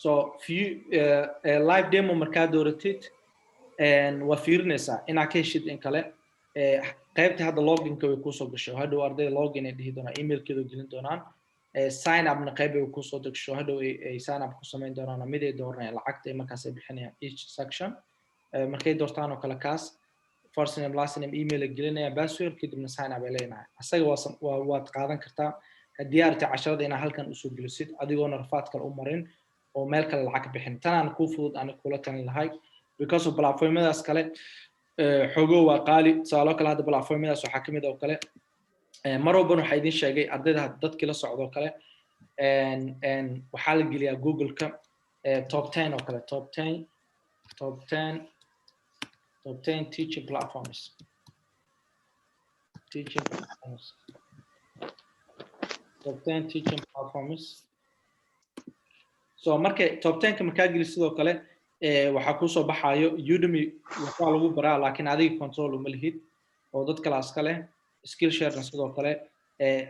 so few live demo markaa dooratid waa fiirinaysaa inaad ka heshid in kale qaybta hadda loginka way kusoo gasho hadhow ardayda login ay dhihi doonaan emailkeedu gelin doonaan sign upna qayb ay kusoo gasho hadhow ay sign up ku samayn doonaan mid ay dooranayaan lacagta ay markaas ay bixinayaan each section markay doortaan oo kale kaas first name last name email ay gelinayaan password kadibna sign up ay leeyahay asaga waad qaadan kartaa haddii aad casharada inaad halkan usoo gelisid adigoona rafaad kale u marin oo meel kale lacag bixin tanaan kuu fudud aan kula talin lahay because of platformadaas kale xogo waa qaali saalo kale hadda platformadaas waxa kamid oo kale mar walba waxa idin sheegay ardayda dadkii la socdo kale waxa la geliyaa google-ka top 10 oo kale top 10 teaching platforms top 10 teaching platforms so marka top 10 ka markaa geli sidoo kale waxa ku soo baxayo Udemy waxa lagu baraa laakiin adiga control uma lihid oo dad kale askale skill share sidoo kale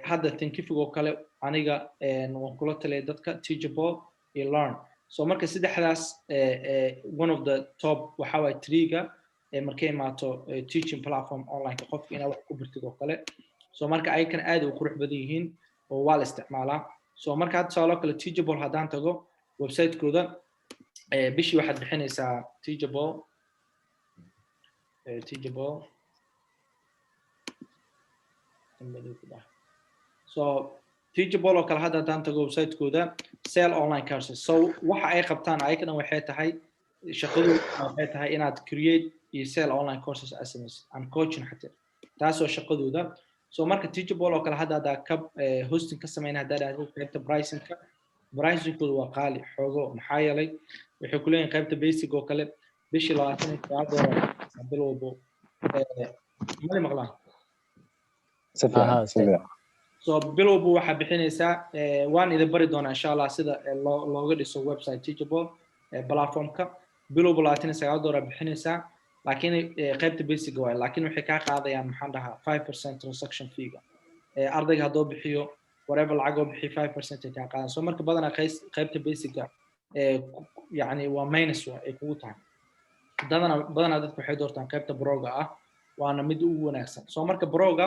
hadda Thinkific oo kale aniga waan kula taliyay dadka Teachable iyo Learn so marka saddexdaas one of the top waxa way 3ga markay maato teaching platform online qofka inaad wax ku bartid oo kale so marka ay kan aad u qurux badan yihiin oo waa la isticmaalaa so marka hadda soo kale Teachable hadaan tago website-kooda bishii waxaad bixinaysaa Teachable so Teachable oo kale hadda hadaan tago website-kooda sell online courses so waxa ay qabtaan ay kan waxay tahay shaqadu waxay tahay inaad create iyo sell online courses SMS and coaching xataa taasoo shaqadooda so marka Teachable oo kale hadda ka hosting ka sameeyna hadda qaybta pricing-kooda waa qaali xogo maxaa yeelay waxay ku leeyihiin qaybta basic oo kale bishii $29 bilowbo mali maqlaan so bilowbo waxa bixinaysaa waan idin bari doonaa insha Allah sida looga dhiso website Teachable platform-ka bilowbo $29 bixinaysaa laakiin qaybta basic waa laakiin waxay ka qaadayaan maxaan dhahaa 5% transaction fee-ga ardayga hadoo bixiyo whatever lacag oo bixi 5% ka qaadan so marka badana qaybta basic-ga يعني وماينس ويكون تاع بدنا dadku waxay doortaan qaybta broga ah waana mid ugu wanaagsan soo marka broga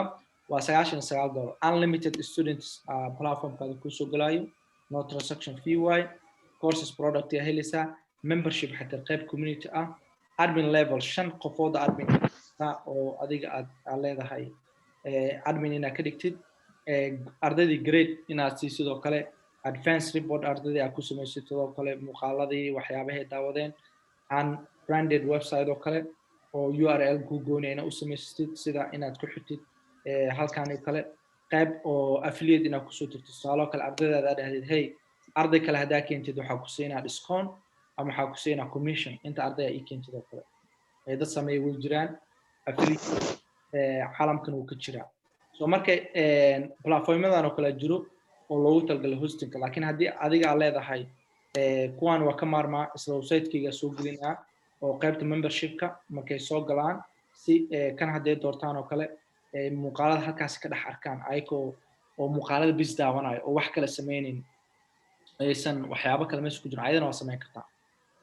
waa $99 unlimited students platform ka ku soo galayo no transaction fee way courses product ya helisa membership hatta qayb community ah admin level 5 qofood admin oo adiga aad leedahay admin ina ka dhigtid ardayda grade inaad si sidoo kale advanced report ardayda ku sameeyay sidoo kale muuqaaladii waxyaabaha daawadeen aan branded website oo kale oo URL Google ina u sameeyay sida inaad ku xirtid halkaan oo kale qayb oo affiliate ina ku soo tirto saaloo kale ardayda aad dhahdid hey arday kale hadaa keentid waxa ku siinaa discount ama waxa ku siinaa commission inta ardayda ay keentid oo kale dad sameeyay way jiraan affiliate caalamkan uu ka jiraa soo marka platformadan oo kale jiro oo loogu talgalay hosting laakiin hadii adiga leedahay kuwan waa ka maarmaa isla website-kiga soo gelinaa oo qaybta membership-ka markay soo galaan si kan hadee doortaan oo kale muuqaalada halkaas ka dhax arkaan ayagoo oo muuqaalada bis daawanayo oo wax kala sameeyeen aysan waxyaabo kale meesha ku jira ayadana waa sameyn kartaa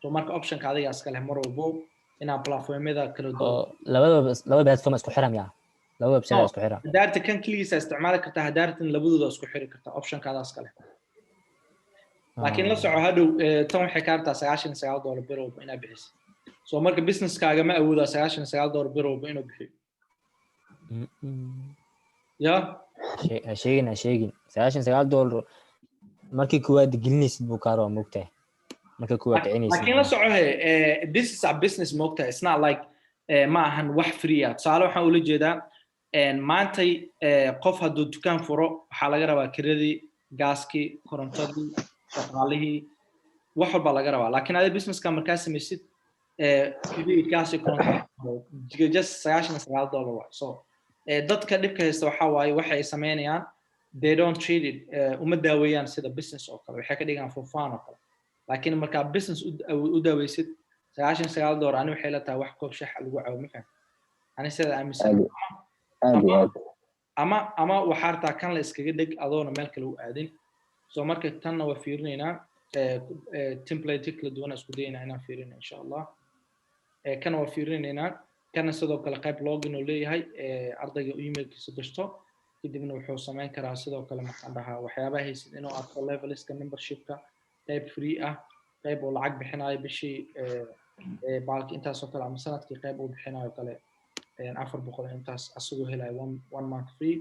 soo marka option-ka adiga iska leh mar walbo inaa platformada kala duwan laba platform isku xiran yaa laba website isku xiran daarta kan kaliya isticmaali kartaa hadaartan labadooda isku xiri kartaa option-kaada iska leh laakiin la soco hadhow tan waxay ka hartaa $99 bilowba inaad bixiso soo marka business-kaaga ma awooda $99 bilowba inuu bixiyo ya sheegin $99 markii kuwaad gelinaysid buu kaaro moogtahay marka kuwaad kicinaysid laakiin la soco this is a business moogtahay it's not like ma ahan wax free ah saalo waxaan ula jeedaa maantay qof hadduu dukaan furo waxaa laga rabaa kiradii gaaskii korontadii shaqaalihii wax walba laga rabaa laakiin adiga businesska markaa samaysid kiradii gaasii korontadii just $99 waa so dadka dhibka haysta waxa waaye waxay sameynayaan they don't treat it uma daaweeyaan sida business oo kale waxay ka dhigaan for fun oo kale laakiin markaa business u daaweysid $99 ani waxay la tahay wax koob shax lagu caawo ma fahmi ani sida aaminsan ama waxaartaa kan la iskaga dhig adoona meel kale u aadin soo marka tanna waa fiirinaynaa template kala duwan isku dayna inaan fiirino insha Allah kana waa fiirinayna kana sidoo kale qayb login oo leeyahay ardayga emailkiisa gashto kadibna wuxuu sameyn karaa sidoo kale maxaan dhahaa waxyaabaha haysid inuu arko leveliska membershipka qayb free ah qayb oo lacag bixinayo bishii baalki intaas oo kale ama sanadkii qayb uu bixinayo kale 400 intaas asagoo helayo one month free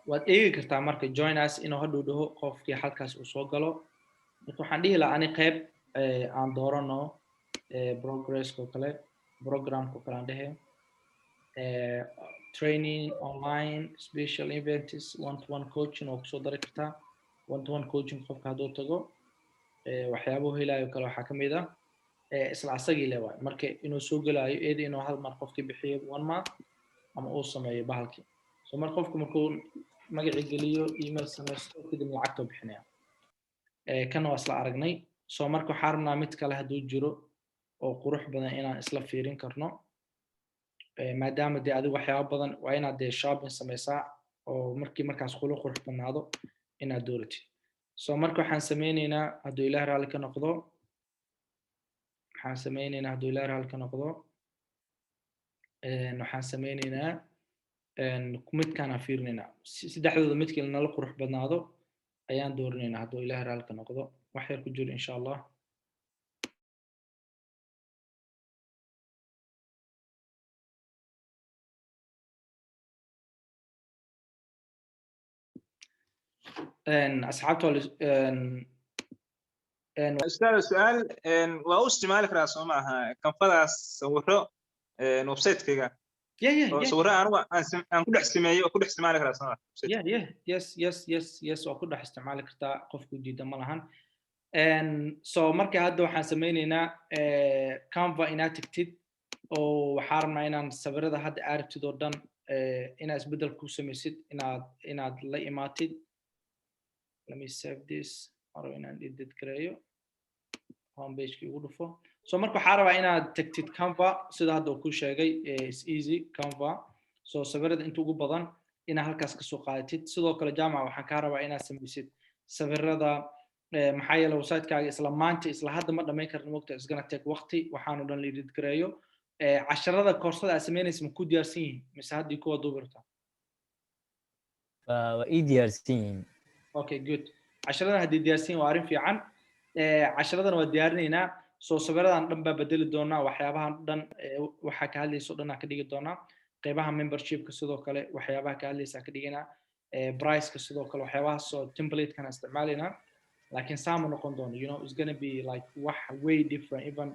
waad eegi kartaa marka join us inuu hadhow dhaho qofkii halkaas uu soo galo marka waxaan dhihi lahaa ani qayb aan doorano progress ko kale program ko kale aan dhehe training online special events one-to-one coaching oo kusoo dari kartaa one-to-one coaching qofka hadduu tago waxyaabuhu helayo kale waxaa ka mid ah isla asagii le waay marka inuu soo gelayo eedi inuu hal mar qofkii bixiyo one month ama uu sameeyo bahalkii so mar qofku markuu magacii geliyo email samaysto kadib lacagta bixinaya kana waa isla aragnay so marka waxaan rabnaa mid kale hadduu jiro oo qurux badan inaan isla fiirin karno maadaama dee adigu waxyaabo badan waa inaad dee shopping samaysaa oo markaas qurux badnaado inaad dooratid so marka waxaan sameynaynaa hadduu ilaah raalli ka noqdo waxaan sameynaynaa midkaan aan fiirinaynaa saddexdooda midkii nala qurux badnaado ayaan doorinaynaa hadduu ilaah raalli ka noqdo wax yar ku jiro insha Allah أصحابته أستاذ سؤال واستعمال كراس معها كم فلاس صورة ويب سايت كذا صورة أنا كل استعمالي وكل استعمال كراس معها yes وكل استعمال كرتا قف جديد مالهن so marka hadda waxaan sameynaynaa Canva inaad tagtid oo waxaarna inaan sawirada hadda aragtid oo dhan inaad isbedel ku samaysid inaad la imaatid let me save this aro inaan edit gareeyo home page ki ugu dhufo so marka waxaan rabaa inaad tagtid Canva sida hadda uu ku sheegay is easy Canva so sawirada inta ugu badan inaad halkaas ka soo qaadatid sidoo kale jaamaca waxaan ka rabaa inaad samaysid sawirada maxaa yeelay website-kaaga isla maanta isla hadda ma dhameyn karno waqti is gonna take waqti waxaanu dhan la edit gareeyo casharada koorsada aad sameynaysa ma ku diyaarsan yihiin mise haddii kuwa duubirta waa ii diyaarsan yihiin okay good casharadan haddii diyaarsan yihiin waa arrin fiican casharadana waa diyaarinaynaa soo sawiradan dhan baa bedeli doonaa waxyaabahan dhan waxaa ka hadlayso dhan aan ka dhigi doonaa qeybaha membershipka sidoo kale waxyaabaha ka hadlaysa ka dhiganaa price-ka sidoo kale waxyaabahaas oo template-kan isticmaalaynaa laakiin saama noqon doono you know it's gonna be like wax way different even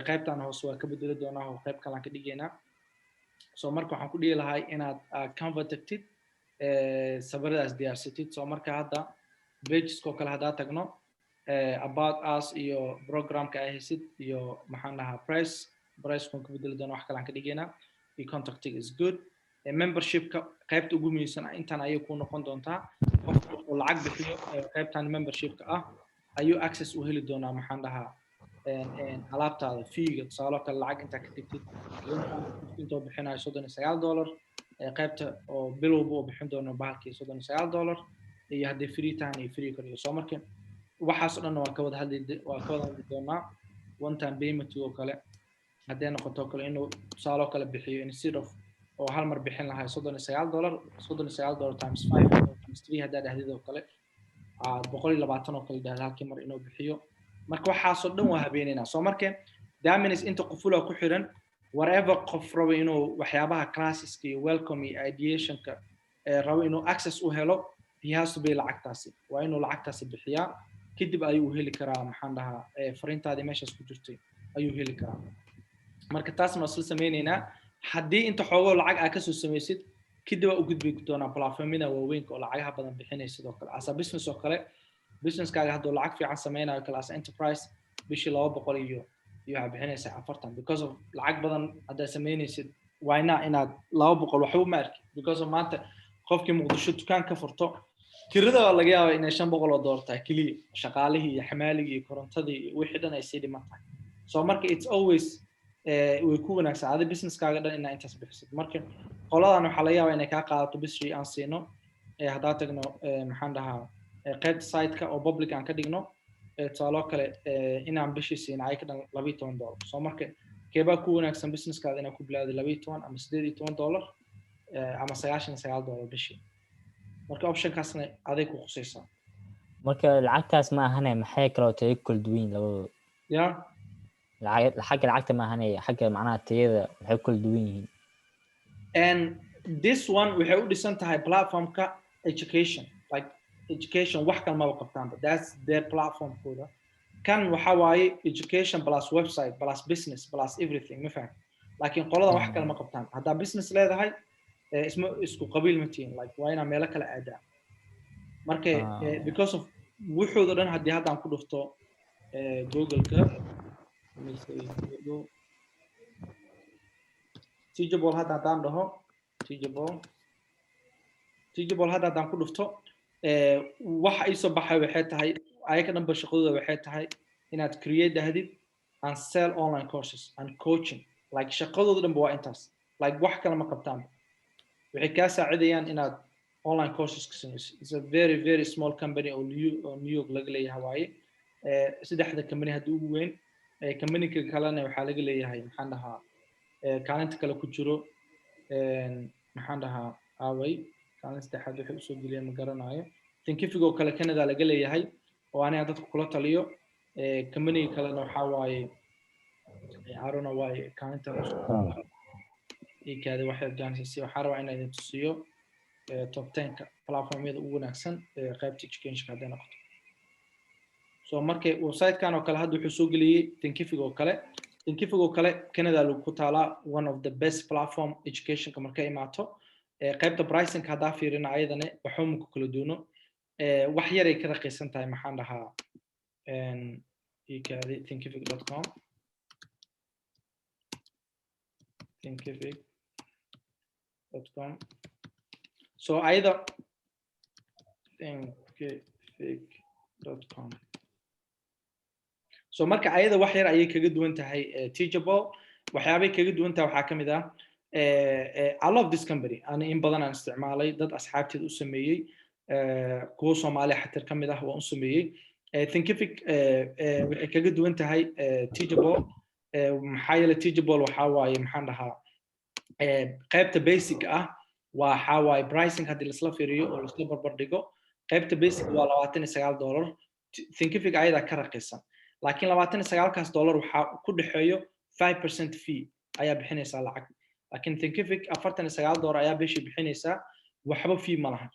qaybtan hoose waa ka bedeli doonaa oo qayb kale aan ka dhigaynaa so marka waxaan ku dhihi lahay inaad Canva tagtid sawiradaas diyaarsatid so marka hadda pagesko kale haddaa tagno about us iyo programka ay haysid iyo maxaan dhahaa price-kun ka bedeli doona wax kale aan ka dhigaynaa iyo contacting is good membershipka qaybta ugu muhiimsan intaan ayay ku noqon doontaa qofka oo lacag bixiyo qaybtan membershipka ah ayuu access u heli doonaa maxaan dhahaa alaabtaada feega tusaale kale lacag intaa ka tagtid intoo bixinayo $39 qaybta oo bilowba oo bixin doono bahalkii $39 iyo haddii free tahan iyo free kaliya soo marka waxaas oo dhan waa ka wada hadli doonaa one time payment oo kale haddii noqoto kale inuu tusaale kale bixiyo instead of oo hal mar bixin lahaa $39 times 5 times 3 hadda dhahdid oo kale 120 oo kale dhahdid halkii mar inuu bixiyo marka waxaas oo dhan waa habeenayna soo marka damines inta qofula ku xiran whatever qof rabo inuu waxyaabaha classeska iyo welcome iyo ideationka rabo inuu access u helo he has to be lacagtaasi waa inuu lacagtaasi bixiyaa kadib ayuu heli karaa maxaan dhahaa fariintaadii meeshaas ku jirtay ayuu heli karaa marka taasna isla sameynaynaa haddii inta xoogoo lacag aad kasoo samaysid kadib waa u gudbi doonaa platformyada waaweynka oo lacagaha badan bixinaya sidoo kale asa business oo kale businesskaaga hadduu lacag fiican sameynayo kale asa enterprise bishii 200 iyo waxaa bixinaysaa 40 because of lacag badan haddaad sameynaysid wayna inaad 200 waxba ma arki because of maanta qofkii muqdisho dukaan ka furto kirada waa laga yaabaa inay $500 tahay kaliya shaqaalihii iyo xamaaligii iyo korontadii iyo wixii dhan ay sii dhiman tahay so marka it's always way ku wanaagsan businesskaaga dhan inaa intaas bixisid marka qoladan waxaa laga yaabaa inay kaa qaadato bishii aan siino haddaa tagno maxaan dhahaa qaybta site-ka oo public aan ka dhigno tusaaloo kale inaan bishii siina ay ka dhan $12 soo marka keebaa ku wanaagsan businesskaada inaad ku bilaawdo $12 ama $18 ama $99 bishii marka optionkaasna aday ku khusaysaa marka lacagtaas ma ahane maxay kaloo tahay kala duwan labadooda ya lacagta ma ahane xagga macnaha tayada maxay kala duwan yihiin and this one waxay u dhisan tahay platformka education like education wax kale ma qabtaan but that's their platform kooda kan waxa waaye education plus website plus business plus everything ma faham laakiin qolada wax kale ma qabtaan haddaa business leedahay isku qabiil ma tihiin like waa inaa meelo kale aadaa marka because of wuxuuda dhan haddii haddaan ku dhufto google-ka teachable hadda haddaan dhaho teachable hadda haddaan ku dhufto waxa ay soo baxay waxay tahay ayaga dhanba shaqadooda waxay tahay inaad create dahdid and sell online courses and coaching like shaqadooda dhanba waa intaas like wax kale ma qabtaan waxay kaa saacidayaan inaad online courses ka samayso it's a very very small company oo New York laga leeyahay waaye saddexda company haddii ugu weyn company-ka kalena waxaa laga leeyahay maxaan dhahaa kaalinta kale ku jiro maxaan dhahaa away kaalinta saddexaad waxay usoo geliyeen ma garanayo Thinkific oo kale Canada laga leeyahay oo aniga dadka kula taliyo company-ga kalena waxaa waaye I don't know why kaalinta ikaada waxay jaanisay waxaa rabaa inaan idin tusiyo top 10 platformyada ugu wanaagsan qaybta education hadday noqoto so markay website-kan oo kale hadda wuxuu soo geliyay Thinkific oo kale Canada lagu ku taala one of the best platform education markay imaato qaybta pricing hadda fiirina ayadana waxu ku kala doono wax yar ay ka raqiisan tahay maxaan dhahaa ikaadi thinkific.com so either thinkific.com so marka ayada wax yar ayay kaga duwan tahay teachable waxyaabay kaga duwan tahay waxa kamid ah I love this company ana in badan aan isticmaalay dad asxaabteed u sameeyay kuwa Soomaali xataa kamid ah waan u sameeyay Thinkific waxay kaga duwan tahay teachable maxaa yeelay teachable waxa waaye maxaan dhahaa qaybta basic ah waxa waaye pricing hadii la isla fiiriyo oo la isla barbar dhigo qaybta basic waa $29 Thinkific ayada ka raqiisan laakiin $29kaas waxa ku dhaxeeyo 5% fee ayaa bixinaysa lacag laakiin Thinkific $49 ayaa bishii bixinaysa waxba fee ma laha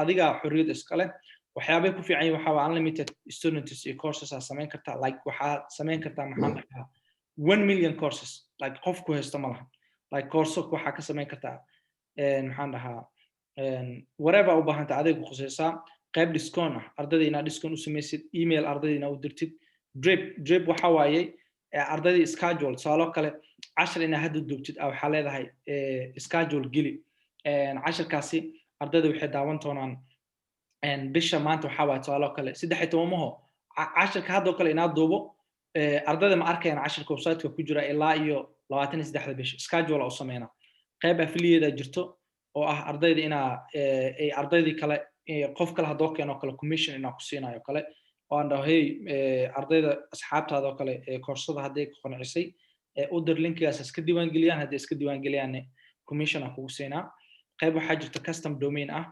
adiga xorriyad iska leh waxyaabay ku fiican waxa waa unlimited students iyo courses aad sameyn kartaa like waxa sameyn kartaa maxaan dhahaa 1 million courses like qof ku haysto ma laha like course waxa ka sameyn kartaa maxaan dhahaa whatever u baahanta adiga ku khusaysaa qayb discount ah ardayda inaad discount u samaysid email ardayda inaad u dirtid drip waxa waaye ardayda schedule saalo kale 10 inaad hadda duubtid waxa leedahay schedule geli casharkaasi ardayda waxay daawan doonaan bisha maanta waxa waa saalo kale 13 maho casharka hadda kale inaad duubo ardayda ma arkayaan casharka website-ka ku jira ilaa iyo 23 bish schedule oo sameeyna qayb affiliate jirto oo ah ardayda ina ay ardaydii kale qof kale hadoo keeno kale commission ina ku siinayo kale oo aan dhahay ardayda asxaabtaada oo kale koorsada haday ku qancisay u dir linkigaas iska diiwaan geliyaan haday iska diiwaan geliyaan commission ku siinaa qayb waxa jirta custom domain ah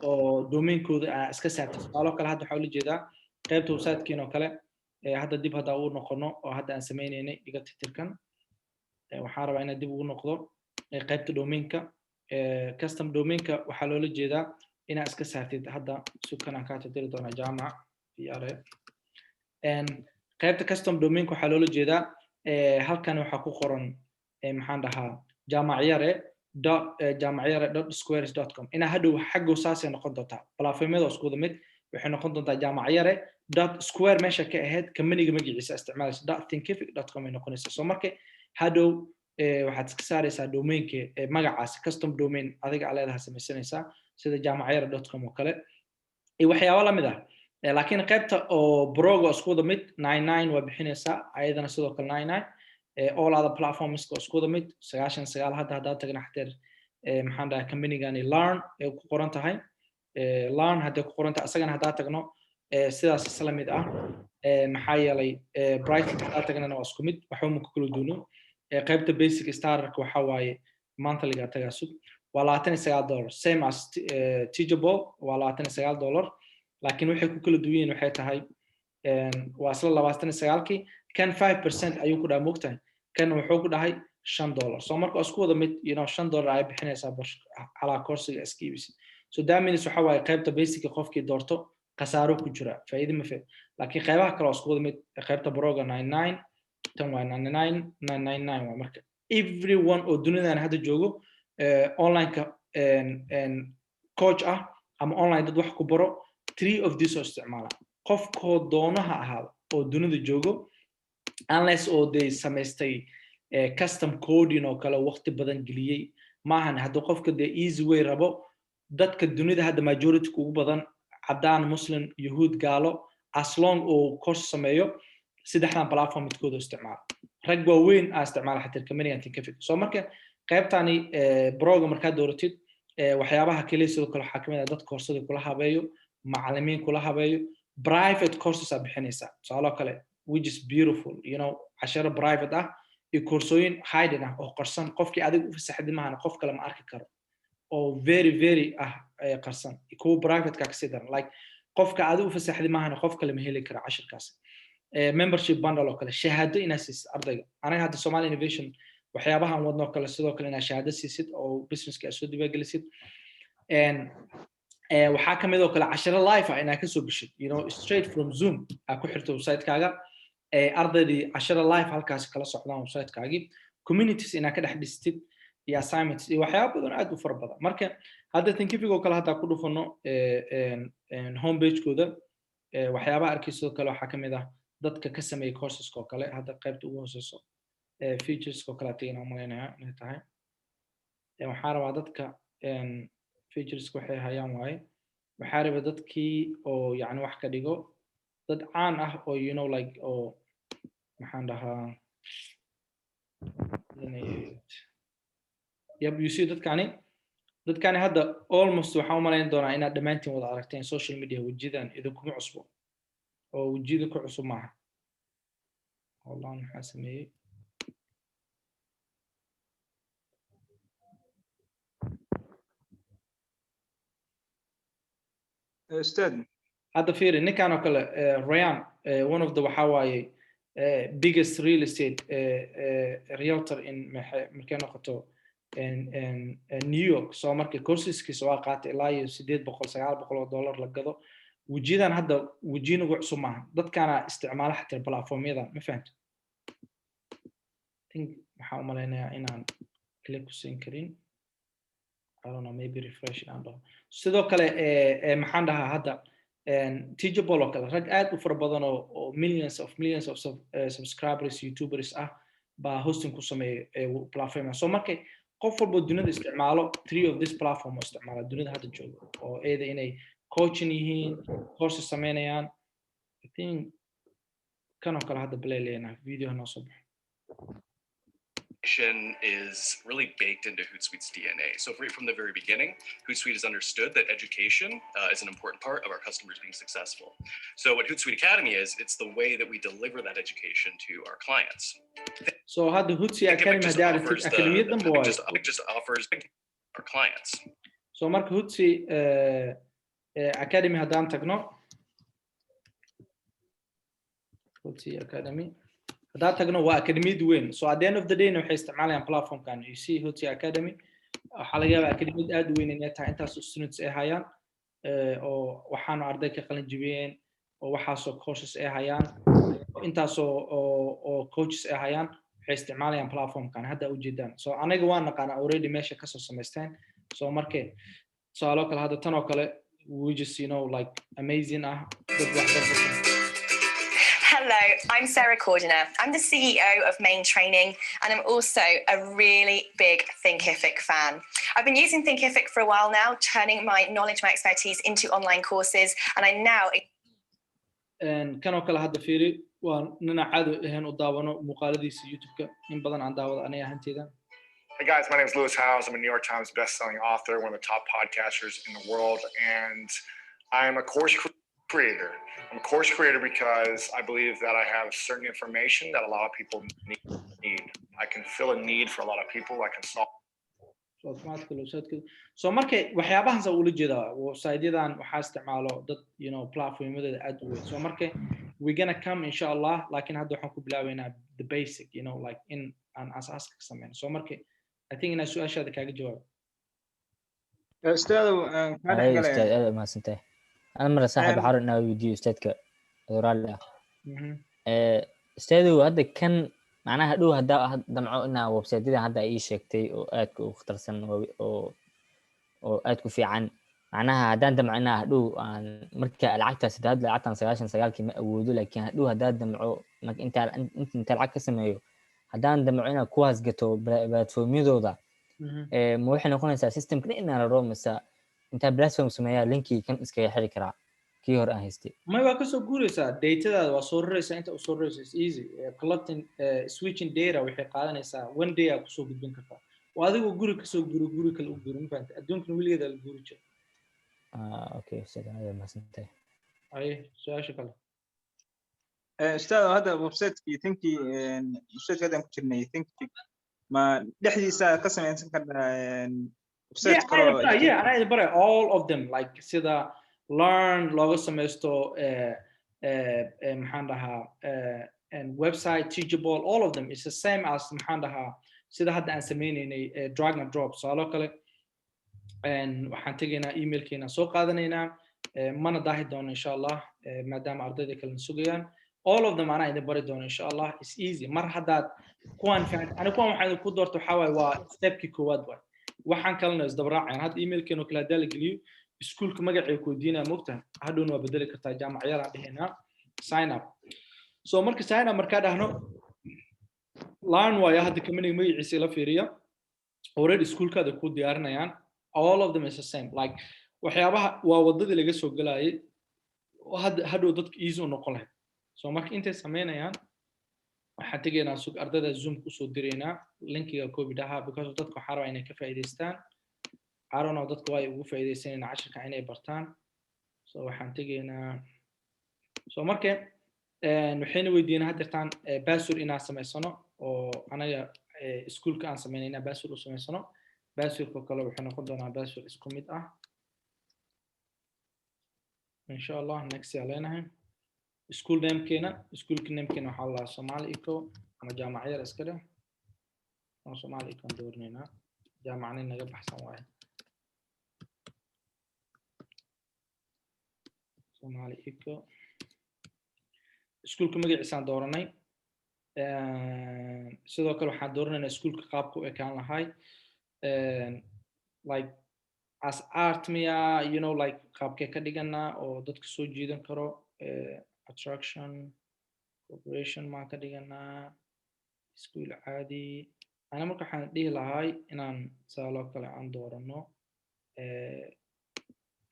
oo domain-kooda iska saartay saalo kale hadda waxa la jeedaa qaybta website-kiina oo kale hadda dib hada uu noqono oo hadda aan sameeynay iga tirtirkan waxaan rabaa inaan dib ugu noqdo qaybta domain-ka custom domain-ka waxa loola jeedaa inaad iska saartid hadda sukan aan ka tirtiri doona jaamac PR qaybta custom domain-ka waxa loola jeedaa halkan waxa ku qoran maxaan dhahaa jaamacyare.squares.com ina hadhow xaggo saasay noqon doontaa platformyada isku mid waxay noqon doontaa jaamacyare.square meesha ka ahayd company-ga magaciisa isticmaalaysa .thinkific.com ay noqonaysaa soo markay hadhow waxaad iska saaraysaa domain-ka magacaas custom domain adiga leedahay samaysanaysaa sida jaamacyare.com oo kale waxyaabo la mid ah laakiin qaybta oo brogo isku mid 99 waa bixinaysaa ayadana sidoo kale 99 all other platforms isku mid 99 hadda tagna xateer maxaan dhahaa company-gani learn ku qoran tahay learn hadday ku qoran tahay asagana haddaa tagno sidaas isla mid ah maxaa yeelay Brighton haddaa tagnana waa isku mid waxba ma ku kala duuno qaybta basic starterka waxaa waaye monthlyga tagaa sug waa $29 same as Teachable waa $29 laakiin waxay ku kala duwan yihiin waxay tahay waa isla 29kii kan 5% ayuu ku dhahay moogtahay kan wuxuu ku dhahay $5 so marka isku wada mid $5 ay bixinaysaa ala course-ga iskiibisi so that means waxa waaye qaybta basic qofkii doorto qasaaro ku jira faa'iido ma faa laakiin qaybaha kale isku wada mid qaybta broga 99 tan waa 99 999 waa marka everyone oo dunidan hadda joogo online-ka coach ah ama online dad wax ku baro 3 of these oo isticmaala qofkoo doonaha ahaado oo dunida joogo unless oo they samaystay custom coding oo kale waqti badan geliyay maahan haddii qofka the easy way rabo dadka dunida hadda majority ugu badan cadaan muslim yahuud gaalo as long oo course sameeyo saddexdan platform midkooda isticmaala rag waaweyn aa isticmaala xataa kamani aan tinka fikir soo marka qaybtani broga markaa dooratid waxyaabaha kale sidoo kale waxaa kamid ah dad koorsada kula habeeyo macallimiin kula habeeyo private courses aa bixinaysaa tusaale kale which is beautiful casharo private ah iyo koorsooyin hidden ah oo qarsan qofkii adiga u fasaxday maahan qof kale ma arki karo oo very ah qarsan kuwa private ka kasii daran like qofka adiga u fasaxday maahan qof kale ma heli kara casharkaas membership bundle oo kale shahaado inaad siisid ardayga anaga hadda Somali Innovation waxyaabahan wadno kale sidoo kale inaad shahaado siisid oo businesska soo diiwaangelisid waxaa kamid oo kale casharo live ah inaad ka soo bishid straight from Zoom aad ku xirto website-kaaga ardaydii casharo live halkaas kala socdaan website-kaagii communities inaad ka dhex dhistid iyo assignments iyo waxyaabo badan aad u fara badan marka hadda Thinkific oo kale hadda ku dhufano homepage-kooda waxyaabaha arkayso kale waxaa kamid ah dadka ka sameeyay courses oo kale hadda qaybta ugu hooseyso features oo kale tigina umaleynaya inay tahay waxaa rabaa dadka features waxay hayaan waaye waxaa rabaa dadkii oo yani wax ka dhigo dad caan ah oo like oo maxaan dhahaa you see dadkani hadda almost waxaan u malayn doonaa inaad dhammaantiin wada aragteen social media wajidan idinkuma cusbo oo wajida ku cusub maaha والله maxaa sameeyay استاذ hadda fiiri ninkan oo kale Ryan one of the waxa waaye biggest real estate realtor in markay noqoto in New York soo markay courseskiisa waa qaatay ilaa $800-900 la gado wajidan hadda wajina ugu cusub maaha dadkana isticmaala xataa platformyada ma fahanto think waxaan u maleynayaa inaan click ku siin karin I don't know maybe refresh and sidoo kale maxaan dhahaa hadda Teachable oo kale rag aad u fara badan oo millions of subscribers YouTubers ah baa hosting ku sameeyay platform soo markay qof walba dunida isticmaalo 3 of this platform oo isticmaala dunida hadda joogo oo eeda inay coaching yihiin courses sameynayaan I think kan oo kale hadda play leena video noo soo baxo is really baked into Hootsuite's DNA. So right from the very beginning, Hootsuite has understood that education is an important part of our customers being successful. So what Hootsuite Academy is, it's the way that we deliver that education to our clients. So how the Hootsuite Academy just offers our clients. So marka Hootsuite Academy haddaan tagno Hootsuite Academy haddaa tagno waa academiyad weyn so at the end of the day waxay isticmaalayaan platformkan you see Hootsuite Academy waxaa laga yaabaa academiyad aad u weyn inay tahay intaas students ay hayaan oo waxaanu arday ka qalin jibiyeen oo waxaasoo courses ay hayaan intaasoo oo coaches ay hayaan waxay isticmaalayaan platformkan hadda ujeedaan so anaga waan naqaana already meesha kasoo samaysteen so markay tusaalo kale hadda tan oo kale we just like amazing ah dad wax Hello, I'm Sarah Cordiner. I'm the CEO of Main Training, and I'm also a really big Thinkific fan. I've been using Thinkific for a while now, turning my knowledge, my expertise into online courses, and I now... kanoo kale hadda fiiri waa nina caado ahaan u daawano muuqaaladiisa YouTube-ka in badan aan daawado aniga ahaanteyda Hey guys, my name is Lewis Howes. I'm a New York Times best-selling author, one of the top podcasters in the world, and I'm a course creator. I'm a course creator because I believe that I have certain information that a lot of people need. I can fill a need for a lot of people. I can solve. So markay waxyaabahan soo ula jeeda website-yadan waxa isticmaalo dad platform-yada aad u weyn. So markay we're going to come inshallah laakiin hadda waxaan ku bilaabaynaa the basic like in aan asaaska ka sameeyno. So markay I think ina su'aashaada kaaga jawaab. Ustaad Ustaad ma santay. أنا مرة صاحب حار إنه فيديو استاذك دورال استاذه هذا كان معناها هدو هدا دمعوا إنه ويب سايت إذا هدا أي شيء كتي وآتكو اخترسن وآتكو في عن معناها هدا دمع إنه هدو عن مركا العكس سداد لعتن سيال كي وجود لكن هدو هدا دمعوا أنت العكس سمعوا هدا دمعوا إنه كواز جتو باتفورميزو ذا مو إحنا نكون سيستم كنا إننا نروم مسا أنت بلاتفورم سميها لينكي كم إسكي حري كرا كي هور أهستي ما يبقى كسو جوريسا data وصوريسا أنت وصوريسا is easy collecting switching data وحي قادنا إسا one day كسو بدون كفا وهذا هو جوري كسو جوري كل جوري ما فهمت أدون كن ولي هذا الجوري شيء أوكي أستاذ هذا ما سنتي أيه سؤال شكله أستاذ هذا ويب سايت في ثينكي ويب سايت هذا ممكن ثينكي ما لحدي سا قسم إنسان كان Yeah, I know all of them like sida learn logo semester and website teachable all of them it's the same as maxandaha sida hadda aan sameeynay drag and drop so kale and waxaan tagaynaa emailkeena soo qaadanaynaa mana daahi doono insha Allah maadaama ardayda kale sugayaan all of them ana idin bari doono insha Allah it's easy mar haddaad kuwan waxaan ku doorto waxa waa stepki koowaad waa waxaan kalena isdabraacayn hadda emailkeena kala dalgaliyo iskuulka magacay ku diinaa moogtahay hadhoon waa bedeli kartaa jaamacadda aan dhihina sign up so marka sign up marka dhahno laan waa hadda kamaniga magaciisa la fiiriyo already iskuulkaada ku diyaarinayaan all of them is the same like waxyaabaha waa wadadii laga soo galayay hadhow dadka easy u noqon lahayd so marka intay sameynayaan waxaan tegaynaa sug ardayda zoom ku soo direynaa linkiga covid aha because dadku waxaa rabaa inay ka faa'iideystaan carono dadku way ugu faa'iideysanayaan casharka inay bartaan so waxaan tegaynaa so marka waxayna weydiinaa haddeertaan password inaan samaysano oo anaga iskuulka aan sameynayna password u samaysano passwordka kale wuxuu noqon doonaa password isku mid ah insha Allah next year leenahay school name keena waxaa la Somali Eco ama jaamacad iska leh oo Somali Eco doornayna jaamacad naga baxsan waaye Somali Eco schoolka magaciisa dooranay sidoo kale waxaan dooranaynaa schoolka qaabka u ekaan lahay like as art mia like qaabkee ka dhiganaa oo dadka soo jiidan karo attraction corporation ma ka dhiganaa school caadi ana marka waxaan dhihi lahay inaan saalo kale aan doorano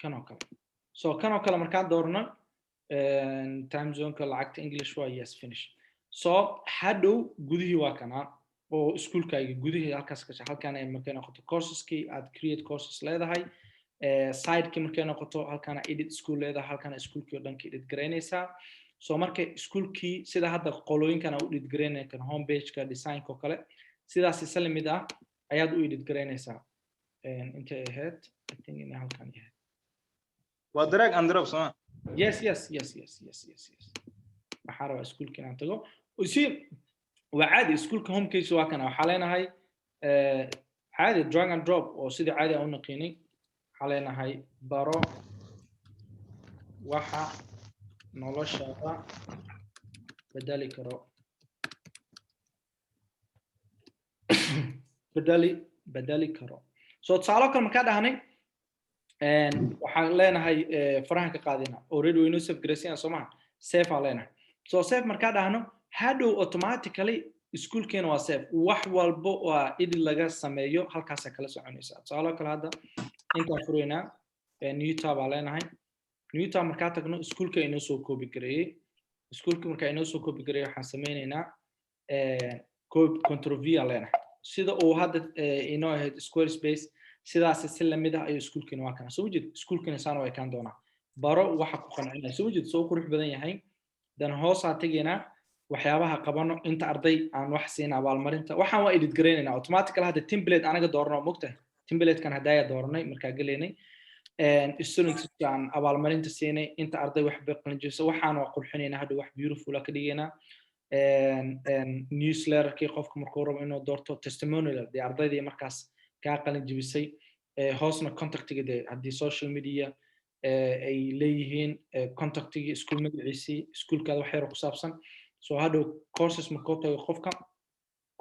kanoo kale so kanoo kale markaan doorno time zone ka lacagta English waa yes finish so hadhow gudihii waa kana oo iskuulkayga gudihii halkaas ka halkaan ay markay noqoto courseski aad create courses leedahay side-ki markay noqoto halkaan edit school leedahay halkaan iskuulkii oo dhan ka edit gareynaysaa so marka iskuulkii sida hadda qolooyinkan u edit gareynay kan home page-ka design-ka oo kale sidaas isla mid ah ayaad u edit gareynaysaa intay ahayd I think in halkaan yahay waa drag and drop soo yes waxaan rabaa iskuulka inaan tago si waa caadi iskuulka home page waa kana waxaa leenahay caadi drag and drop oo sidii caadi aan u naqiinay waxaa leenahay baro waxa noloshaada bedeli karo bedeli karo so tusaale kale markaa dhahnay waxaan leenahay farahan ka qaadina already waynu save gareysayaan Soomaa save aan leenahay so save markaa dhahno hadhow automatically iskuulkeena waa save wax walba waa idin laga sameeyo halkaas kala soconaysa tusaale kale hadda inta furayna new tab aan leenahay new tab markaa tagno iskuulka inoo soo copy gareeyay iskuulka markaa inoo soo copy gareeyay waxaan sameynaynaa control v aan leenahay sida uu hadda inoo ahayd Squarespace sidaas si lamid ah ayuu iskuulkina waa kana soo jeed iskuulkina saan oo ekaan doona baro waxa ku qancinaya soo jeed soo qurux badan yahay dan hoosa tagina waxyaabaha qabano inta arday aan wax siina abaalmarinta waxaan waa edit gareynayna automatically hadda template anaga doorno mogtahay template kan hadaya dooranay marka galeynay students kan abaalmarinta siinay inta arday wax baqanjiso waxaan waa qurxinayna hadda wax beautiful ka dhigayna newsletter kii qofka markuu rabo inuu doorto testimonial de ardaydii markaas ka qalin jibisay hoosna contactiga haddii social media ay leeyihiin contactiga iskuul magaciisii iskuulkaada wax yar ku saabsan soo hadhow courses markuu tago qofka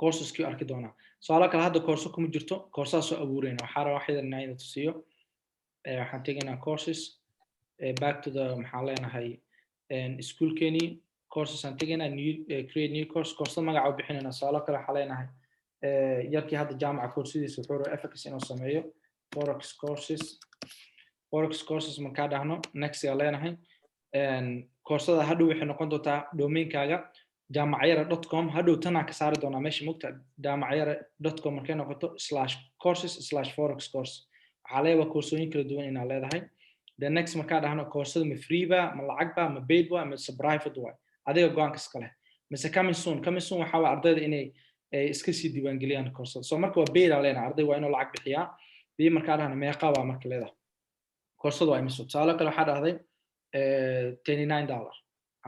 courseski arki doona su'aalo kale hadda course kuma jirto courses soo abuurayna waxaa rabaa waxyada inaan tusiyo waxaan tegaynaa courses back to the maxaa leenahay iskuulkeeni courses aan tegaynaa new create new course magaca u bixinayna su'aalo kale waxaa leenahay yarkii hadda jaamaca coursidiisa wuxuu rabaa efficacy inuu sameeyo forex courses markaa dhahno next yaa leenahay koorsada hadhow waxay noqon doontaa domainkaaga jaamacyara.com hadhow tanaa ka saari doonaa meesha mugta jaamacyara.com markay noqoto /courses/forex course waxaa leeyahay koorsooyin kala duwan inaa leedahay the next markaa dhahno koorsada ma free ba ma lacag ba ma paid ba ma private way adiga go'aanka iska leh mise coming soon waxaa waa ardayda inay iska sii diiwaan geliyaan koorsada soo marka waa paid aa leenahay arday waa inuu lacag bixiyaa bii markaa dhahno meeqa waa marka leedahay koorsada waa imise tusaale kale waxaa dhahday $29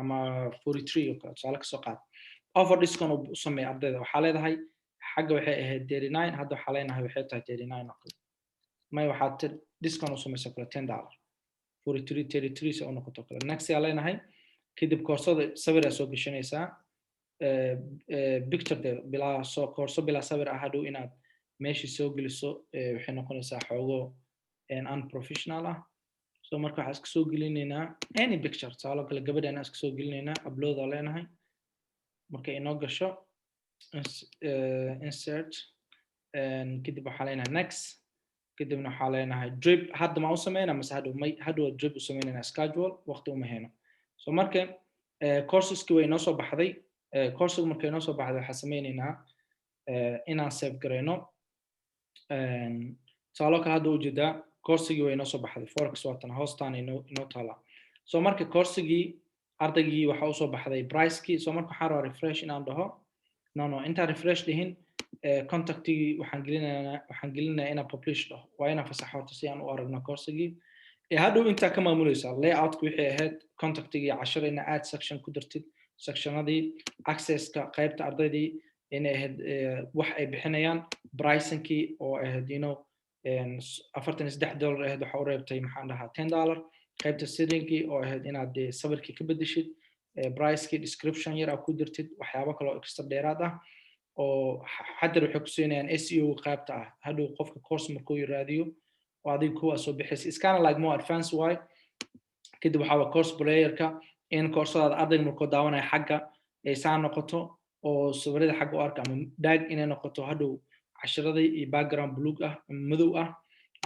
ama 43 oo kale tusaale kasoo qaad offer discount u sameeya ardayda waxaa leedahay xagga waxay ahayd 39 hadda waxaa leenahay waxay tahay 39 oo kale may waxaa discount u sameeysa kale $10 43 se u noqoto kale next yaa leenahay kadib koorsada sawir aa soo gashanaysaa picture de bilaa soo koorso bilaa sawir ah hadhow inaad meeshii soo geliso waxay noqonaysaa xoogo unprofessional ah so marka waxaan iska soo gelinaynaa any picture tusaale kale gabadhaan iska soo gelinaynaa upload aa leenahay marka inoo gasho insert kadib waxaa leenahay next kadibna waxaa leenahay drip hadda ma u sameynaa mase hadhow drip u sameynaynaa schedule waqti uma hayno so marka courseski way inoo soo baxday coursiga marka inoo soo baxday waxaan sameynaynaa inaan save gareyno tusaale kale hadda ujeedaa coursigii way inoo soo baxday forex waatan hoostaan inoo taala so marka coursigii ardaygii waxa usoo baxday pricekii so marka waxaan rabaa refresh inaan dhaho no intaan refresh dhihin contactigii waxaan gelinayaa inaan publish dhaho waa inaan fasaxo horta si aan u aragno coursigii hadhow intaa ka maamulaysaa layoutku wixii ahayd contactigii cashara ina add section ku dartid sectionadii accesska qaybta ardaydii inay ahayd wax ay bixinayaan pricingkii oo ahayd $43 ahayd waxa u reebtay maxaan dhahaa $10 qaybta settingkii oo ahayd inaad sawirkii ka bedeshid pricekii description yar aad ku dirtid waxyaabo kale oo extra dheeraad ah oo xadar waxay ku siinayaan SEO qaybta ah hadhow qofka course markuu raadiyo oo adiga kuwa soo bixisay is kind of like more advanced way kadib waxaa waa course playerka in koorsadaada ardayga markuu daawanaya xagga ay saan noqoto oo sawirada xagga u arka ama dag inay noqoto hadhow cashiradii iyo background blue ah madow ah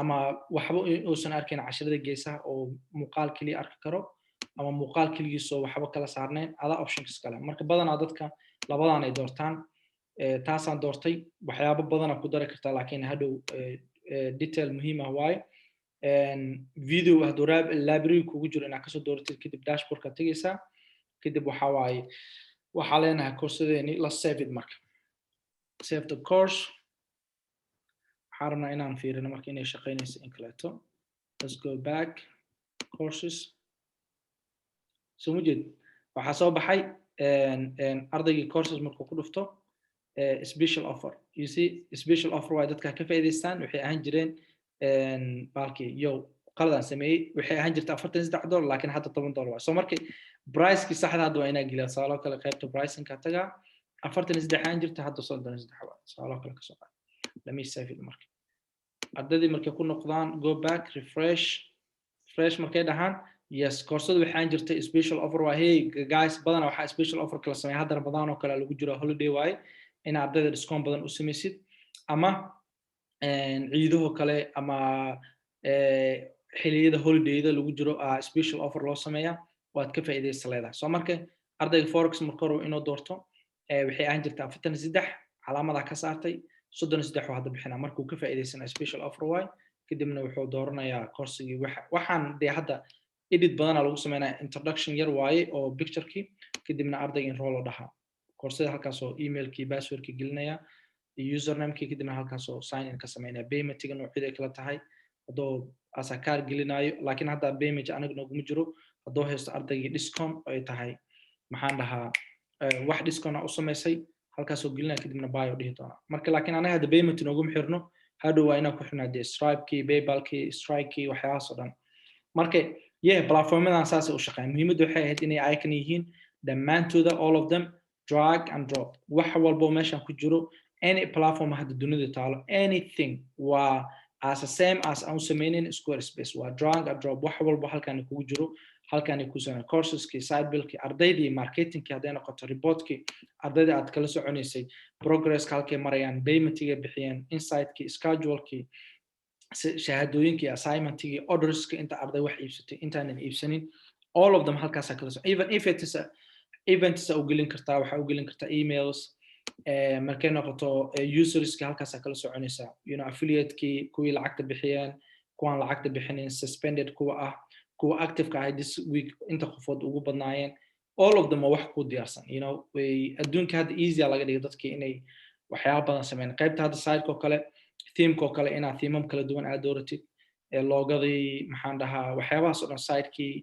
ama waxba uusan arkayn casharada geesaha oo muuqaal kaliya arki karo ama muuqaal kaligiisoo waxba kala saarnayn ada options kale marka badanaa dadka labadan ay doortaan taasaan doortay waxyaabo badanaa ku dari kartaa laakiin hadhow detail muhiim ah waaye video hadduu library kugu jiro inaad kasoo dooratid kadib dashboardka tegaysaa kadib waxaa waaye waxaa leenahay coursadeeni la save it marka save the course waxaan rabnaa inaan fiirino marka inay shaqaynayso in kaleeto let's go back courses so mujed waxaa soo baxay ardaygii courses markuu ku dhufto special offer you see special offer waa dadka ka faa'iideystaan waxay ahaan jireen balkii qaladaan sameeyey waxay ahaan jirta $43 laakiin hadda $10 waa so marka pricekii saxda hadda waa inaa geliyaa tusaale kale qaybta pricingka tagaa 43 ahaan jirta hadda 33 waa tusaale kale ka soo qaad let me save it marka ardaydii markay ku noqdaan go back refresh markay dhahaan yes koorsadu waxay ahaan jirta special offer waa hey guys badan waxa special offer kala sameeya hadda Ramadan oo kale lagu jiro holiday waaye in ardayda discount badan u samaysid ama ciidaha kale ama xiliyada holidayda lagu jiro special offer loo sameeyaa waad ka faa'iideysan leedahay soo marka ardayga forex marka hore inuu doorto waxay ahaan jirtaa 43 calaamada ka saartay 33 oo hadda bixinaa markuu ka faa'iideysana special offer way kadibna wuxuu dooranayaa coursigii waxaan dee hadda edit badanaa lagu sameynaya introduction yar waaye oo picturekii kadibna ardayga enroll oo dhahaa koorsada halkaasoo emailkii passwordkii gelinaya iyo usernamekii kadibna halkaasoo sign in ka sameynaya paymentga noocyada ay kala tahay haddoo asakaar gelinayo laakiin hadda payment anaga nooguma jiro haddoo haysto ardaygii discount ay tahay maxaan dhahaa wax discount u samaysay halkaasoo gelinaya kadibna buy oo dhihi doona marka laakiin anaga hadda payment nooguma xirno hadhow waa inaan ku xirnaa dee Stripe-kii PayPal-kii Strike-kii waxyaalahaas oo dhan marka platformadan saasay u shaqeeyaan muhiimaddu waxay ahayd inay icon yihiin dhammaantooda all of them drag and drop wax walbo meeshan ku jiro any platform hadda dunida taalo anything waa as the same as aan sameynin Squarespace waa drag and drop wax walbo halkan kugu jiro halkan ku soo courseski sidebillki ardaydii marketingki haday noqoto reportki ardayda aad kala soconaysay progress halkay marayaan paymentga bixiyeen insightki scheduleki shahaadooyinki assignmentki orderski inta arday wax iibsatay intaanan iibsanin all of them halkaas kala soo even if it is events u gelin kartaa waxa u gelin kartaa emails markay noqoto userski halkaas kala soconaysa affiliate-ki kuwii lacagta bixiyeen kuwan lacagta bixinin suspended kuwa active ka ah this week inta qofood ugu badnaayeen all of them wax ku diyaarsan way adduunka hadda easy laga dhigay dadkii inay waxyaabo badan sameeyaan qaybta hadda site-ko kale theme-ko kale inaad theme kala duwan aad dooratid logadii maxaan dhahaa waxyaabahaas oo dhan site-kii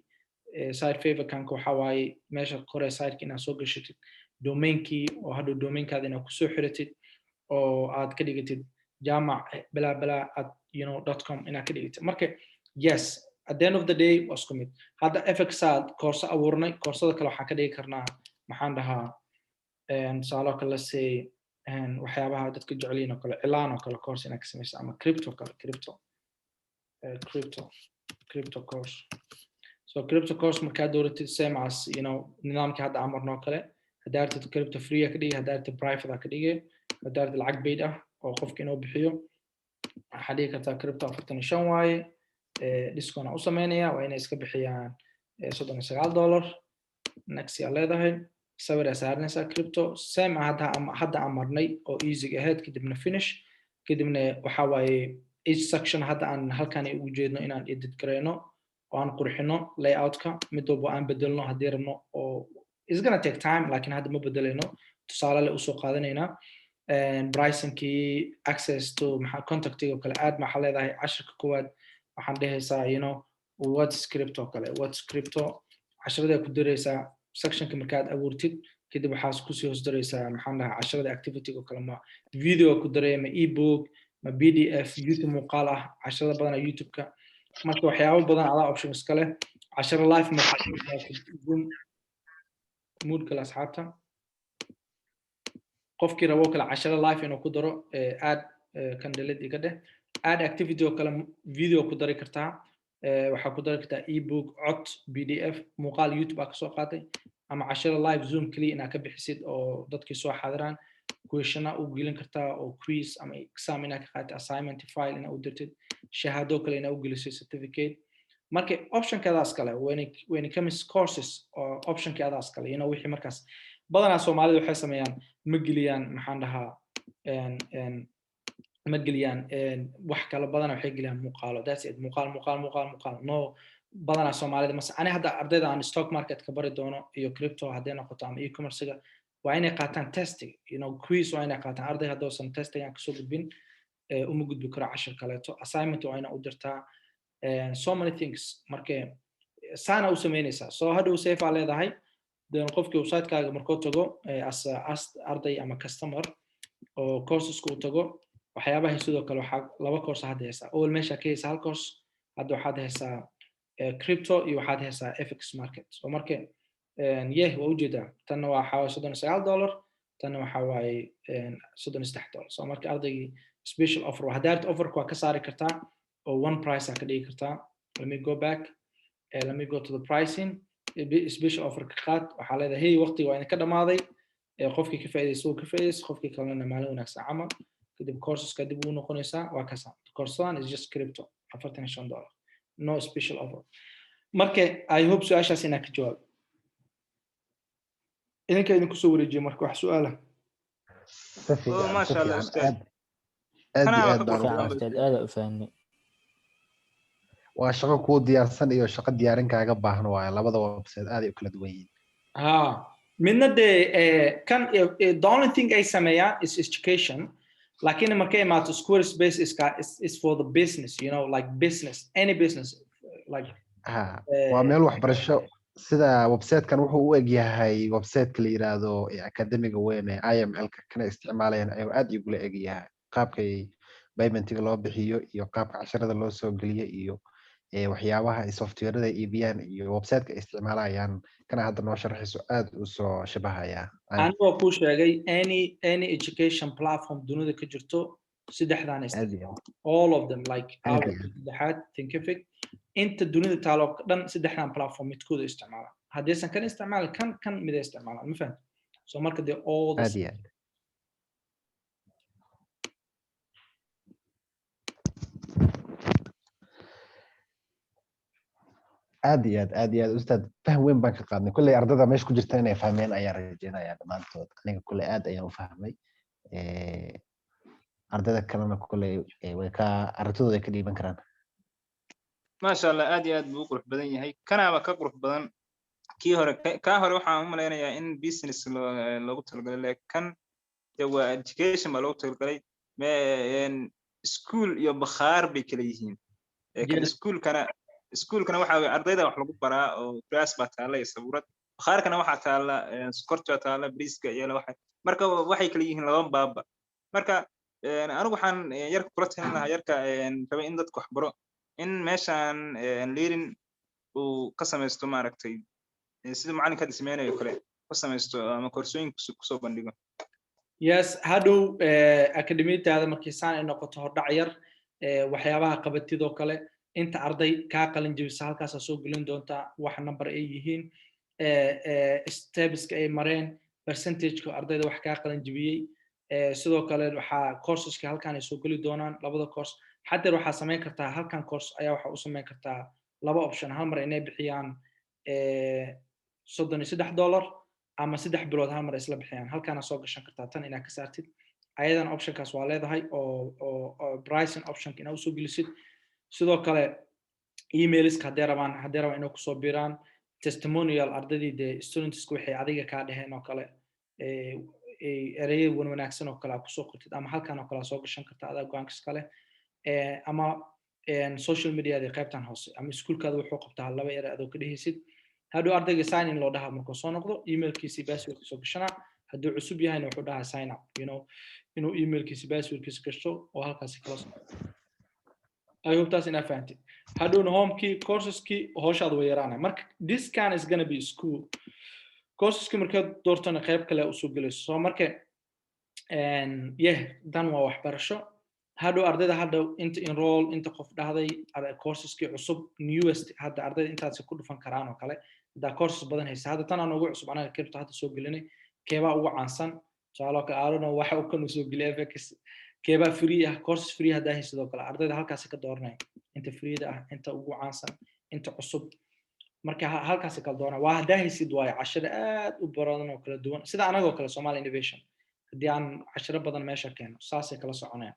site favor-kanka waxa waaye meesha kore site-ki inaad soo gashatid domain-kii oo hadhow domain-kaada inaad kusoo xiratid oo aad ka dhigatid jamac @com inaad ka dhigatid marka yes at the end of the day was commit hadda fxad course abuurnay koorsada kale waxaan ka dhigi karnaa maxaan dhahaa tusaale kale say waxyaabaha dadka jecelyiin oo kale cilaan oo kale course inaad ka samaysa ama crypto kale crypto course so crypto course markaad dooratid same as nidaamkii hadda amarno kale hadaartid crypto free ka dhigi hadaartid private ka dhigi hadaartid lacag paid ah oo qofka inuu bixiyo waxaad dhigi kartaa crypto 45 waaye discount u sameynaya waa inay iska bixiyaan $39 next year leedahay sawir saarnaysa crypto same hadda amarnay oo easy ahead kadibna finish kadibna waxa waaye each section hadda aan halkan ugu jeedno inaan edit gareyno oo aan qurxino layout-ka mid walba aan bedelno haddii rabno oo is gonna take time laakiin hadda ma bedeleyno tusaale le usoo qaadanayna pricing-kii access to contactiga kale aad maxaa leedahay cashirka koowaad waxaan dhehaysaa what's crypto kale what's crypto casharada ku diraysaa sectionka markaad abuurtid kadib waxaad kusii hoos daraysaa maxaan dhahaa casharada activity-ga kale ma video ku daray ma ebook ma pdf youtube muuqaal ah casharada badan youtube-ka marka waxyaabo badan adaa options kale casharo live mood kale asxaabta qofkii rabo kale casharo live inuu ku daro add candidate iga dheh add activity oo kale video ku dari kartaa waxaa ku dari kartaa ebook cod pdf muuqaal youtube ka soo qaatay ama casharo live zoom kaliya inaad ka bixisid oo dadkii soo xaadiraan questiona u gelin kartaa oo quiz ama exam inaad ka qaatay assignment file inaad u dirtid shahaado kale inaad u gelisay certificate marka option-kadaas kale when it comes courses oo option-kadaas kale wixii markaas badanaa Soomaalida waxay sameeyaan ma geliyaan maxaan dhahaa ma geliyaan wax kala badan waxay geliyaan muuqaalo that's it muuqaal no badanaa Soomaalida ani hadda ardayda aan stock market ka bari doono iyo crypto haday noqoto ama e-commerce-ga waa inay qaataan testing quiz waa inay qaataan arday haddoosan testing aan kasoo gudbin uma gudbi karo cashir kaleeto assignment waa inaa u dirtaa so many things marka saana u sameynaysaa so hadhow safe aa leedahay qofkii website-kaaga markuu tago as arday ama customer oo courses-ku tago waxyaabaha sidoo kale waxaa laba course hadda haysaa all meesha ka haysaa hal course hadda waxaad haysaa crypto iyo waxaad haysaa fx market so marka waa ujeedaa tanna waa $39 tanna waxa waaye $33 so marka ardaygii special offer hadaarta offerka waa ka saari kartaa oo one price ka dhigi kartaa let me go back let me go to the pricing special offer ka qaad waxaa leedahay hey waqtiga waa idinka dhamaaday qofkii ka faa'iideysto ka faa'iideysto qofkii kalena maalin wanaagsan camal kadib courseska dib u noqonaysaa waa kasan course-dan is just crypto $45 no special offer marka I hope su'aashaas inaa ka jawaab idinka idinku soo wareejiyo marka wax su'aala ما شاء الله استاذ كان استاذ هذا فاهمني waa shaqo kuu diyaarsan iyo shaqo diyaarin kaaga baahan waaye labada website aad ay u kala duwan yihiin midna de kan the only thing ay sameeyaan is education laakiin markay imaato Squarespace is for the business, you know, like business, any business, like waa meel waxbarasho sida website-kan wuxuu u eg yahay website-ka la yiraahdo academiga weyn ee IML-ka kana isticmaalayaan ayuu aad ugu la eg yahay qaabkay payment-iga loo bixiyo iyo qaabka casharada loo soo geliyo iyo waxyaabaha ay software-da iibiyaan iyo website-ka isticmaalayaan kana hadda noo sharaxayso aad u soo shabahaya anoo ku sheegay any education platform dunida ka jirto saddexdan all of them like saddexaad Thinkific inta dunida taalo dhan saddexdan platform midkooda isticmaala haddaysan kan isticmaalin kan mid isticmaalaan ma fahanti so marka de all the aad iyo aad ustaad faham weyn baan ka qaadnay kulley ardada meesha ku jirta inay fahmeen ayaan rajeynayaa dhammaantood aniga kulley aad ayaan u fahmay ardada kalena kulley way ka aragtidooda ay ka dhiiban karaan maasha allah aad iyo aad buu qurux badan yahay kanaaba ka qurux badan kii hore ka hore waxaan u malaynayaa in business loogu talagalay kan waa education baa loogu talagalay school iyo bakhaar bay kala yihiin iskuulkana waxa ardayda wax lagu baraa oo class baa taala iyo sabuurad bakhaarkana waxa taala sokorta taala briska iyo waxa marka waxay kala yihiin laba baaba marka anigu waxaan yarka kula talin lahaa yarka raba in dadku wax baro in meeshan leerin uu ka samaysto maaragtay sida macalinka hadda sameynayo kale ka samaysto ama koorsooyin ku soo bandhigo yes hadhow academy-taada markii saan ay noqoto hordhac yar waxyaabaha qabatidoo kale inta arday kaa qalin jebisa halkaas soo gelin doonta wax number ay yihiin steps ay mareen percentage-ka ardayda wax kaa qalin jebiyay sidoo kale waxa courses-ka halkaan ay soo geli doonaan labada course hadda waxa sameyn kartaa halkaan course ayaa waxa u sameyn kartaa laba option hal mar inay bixiyaan $33 ama 3 bilood hal mar isla bixiyaan halkaan soo gashan kartaa tan inaad ka saartid ayadan option-kaas waa leedahay oo pricing option-ka inaad soo gelisid sidoo kale emails-ka hadday rabaan inay ku soo biiraan testimonial ardaydii de students-ku waxay adiga ka dhaheen oo kale ereyay wanaagsan oo kale ku soo qortid ama halkaan oo kale soo gashan kartaa adaa go'aankiis kale ama social media-da qaybtan hoose ama iskuulkaada wuxuu qabtaa laba erey adoo ka dhehaysid haduu ardayga sign in loo dhahaa markuu soo noqdo emailkiisa password soo gashana haduu cusub yahayna wuxuu dhahaa sign up inuu emailkiisa passwordkiisa gashto oo halkaas kala soo I hope that's enough fanti haduna home key courses key hawshaad way yaraanay marka this can is going to be school courses key marka doortana qayb kale u soo galayso soo marka dan waa waxbarasho haduu ardayda hadda inta enroll inta qof dhahday courses key cusub newest hadda ardayda intaas ku dhufan karaan oo kale da courses badan haysa hadda tan aan ugu cusub anaga kirto hadda soo gelinay keeba ugu caansan su'aalo ka aarona waxa uu kan soo geliyay fx keeba free courses free hadda hay sidoo kale ardayda halkaas ka dooranay inta free inta ugu caansan inta cusub marka halkaas ka doorana waa hadda haysid way casharo aad u badan oo kala duwan sida anaga kale Somali Innovation hadii aan casharo badan meesha keeno saasay kala soconayaan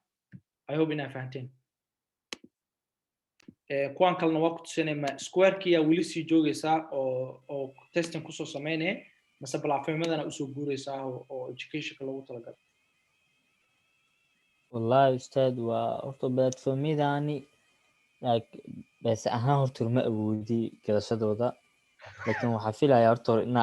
I hope ina fahanteen kuwan kalena waa ku tusinayma square-kii yaa weli sii joogaysaa oo testing ku soo sameynay mase platformadana u soo guuraysaa oo education-ka lagu talagalay والله أستاذ وأرتبط في ميداني بس أها هرتور ما أبودي كذا شدودا لكن وحفيلها يا أرتور إن